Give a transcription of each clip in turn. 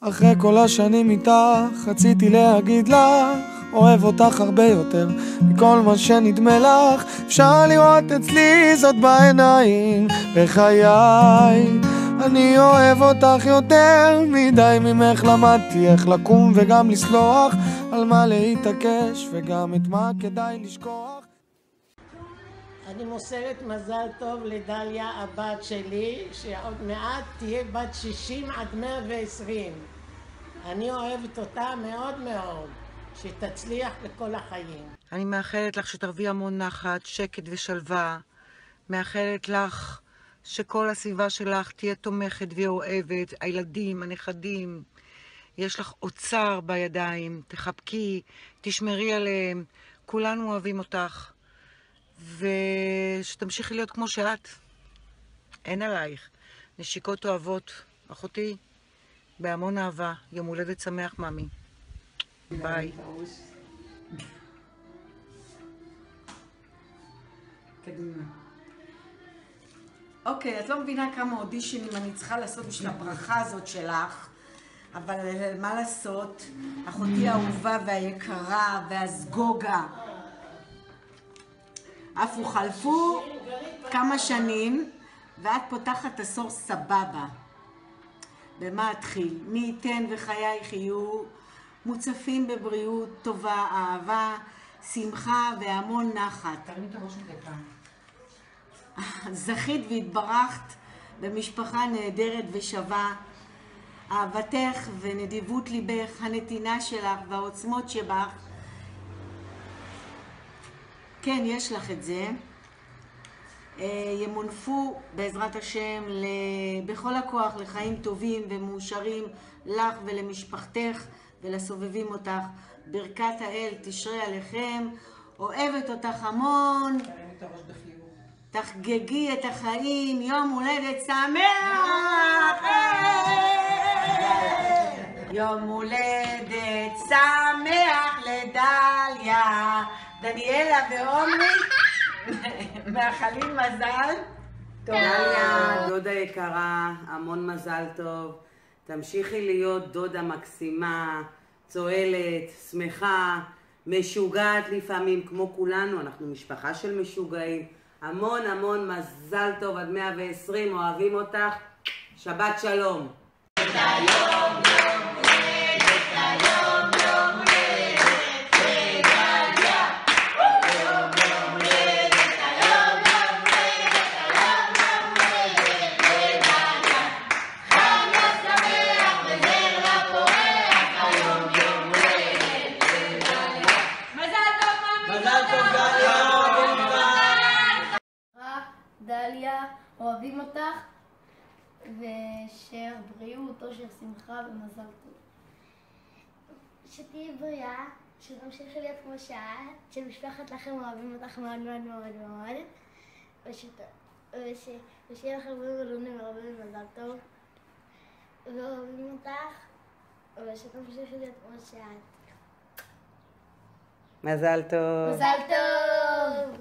אחרי כל השנים איתך, רציתי להגיד לך, אוהב אותך הרבה יותר מכל מה שנדמה לך. אפשר לראות אצלי זאת בעיניים, בחיי אני אוהב אותך יותר מדי. ממך למדתי איך לקום וגם לסלוח, על מה להתעקש וגם את מה כדאי לשכוח. אני מוסרת מזל טוב לדליה הבת שלי, שעוד מעט תהיה בת 60 עד 120. אני אוהבת אותה מאוד מאוד, שתצליח לכל החיים. אני מאחלת לך שתרבי המון נחת, שקט ושלווה. מאחלת לך שכל הסביבה שלך תהיה תומכת ואוהבת, הילדים, הנכדים. יש לך אוצר בידיים, תחבקי, תשמרי עליהם, כולנו אוהבים אותך. ושתמשיכי להיות כמו שאת. אין עלייך. נשיקות אוהבות, אחותי, בהמון אהבה. יום הולדת שמח, מאמי. ביי. קדימה. אוקיי, את לא מבינה כמה אודישנים אני צריכה לעשות בשביל הברכה הזאת שלך, אבל מה לעשות? אחותי האהובה והיקרה והסגוגה. אף חלפו כמה שנים, ואת פותחת עשור סבבה. במה אתחיל? מי ייתן וחייך יהיו מוצפים בבריאות טובה, אהבה, שמחה והמון נחת. תרים את הראש מדי פעם. זכית והתברכת במשפחה נהדרת ושווה. אהבתך ונדיבות ליבך, הנתינה שלך והעוצמות שבך, כן, יש לך את זה. ימונפו בעזרת השם בכל הכוח לחיים טובים ומאושרים לך ולמשפחתך ולסובבים אותך. ברכת האל תשרה עליכם. אוהבת אותך המון. תרים את הראש בחיוך. תחגגי את החיים. יום הולדת שמח. יום הולדת שמח לדליה, דניאלה ועומרי. מאחלים מזל טוב. דליה, דודה יקרה, המון מזל טוב. תמשיכי להיות דודה מקסימה, צועלת, שמחה, משוגעת לפעמים כמו כולנו, אנחנו משפחה של משוגעים. המון המון מזל טוב עד 120, אוהבים אותך. שבת שלום. דליה, אוהבים אותך, ושר בריאות, אושר, שמחה ומזל טוב. שתהיי בריאה, שתמשיכי להיות כמו שאת, שמשפחת לכם אוהבים אותך מאוד מאוד מאוד מאוד, ושיהיה לכם בריאים ורבים מזל טוב, ואוהבים אותך, ושתמשיכי להיות כמו שאת. מזל טוב. מזל טוב!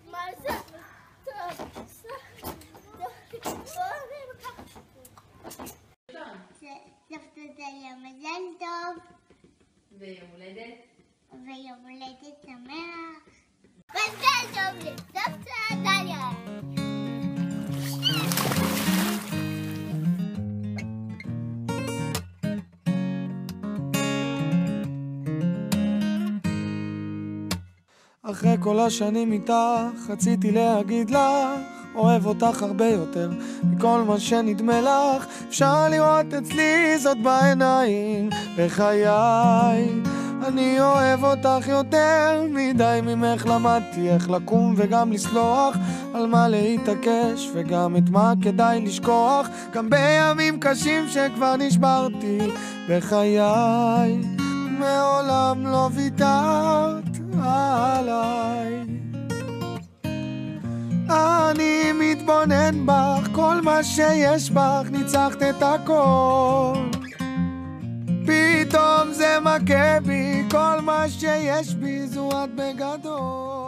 מזל טוב! סבתא דליה, מזל טוב. ויום הולדת? ויום הולדת שמח. מזל טוב לסבתא דליה. אחרי כל השנים איתך, רציתי להגיד לך, אוהב אותך הרבה יותר מכל מה שנדמה לך. אפשר לראות אצלי זאת בעיניים, בחיי אני אוהב אותך יותר מדי. ממך למדתי איך לקום וגם לסלוח, על מה להתעקש וגם את מה כדאי לשכוח. גם בימים קשים שכבר נשברתי בחיי, מעולם לא ויתרת עליי. אני מתבונן בך, כל מה שיש בך ניצחת את הכל. פתאום זה מכה בי, כל מה שיש בי זו את בגדול.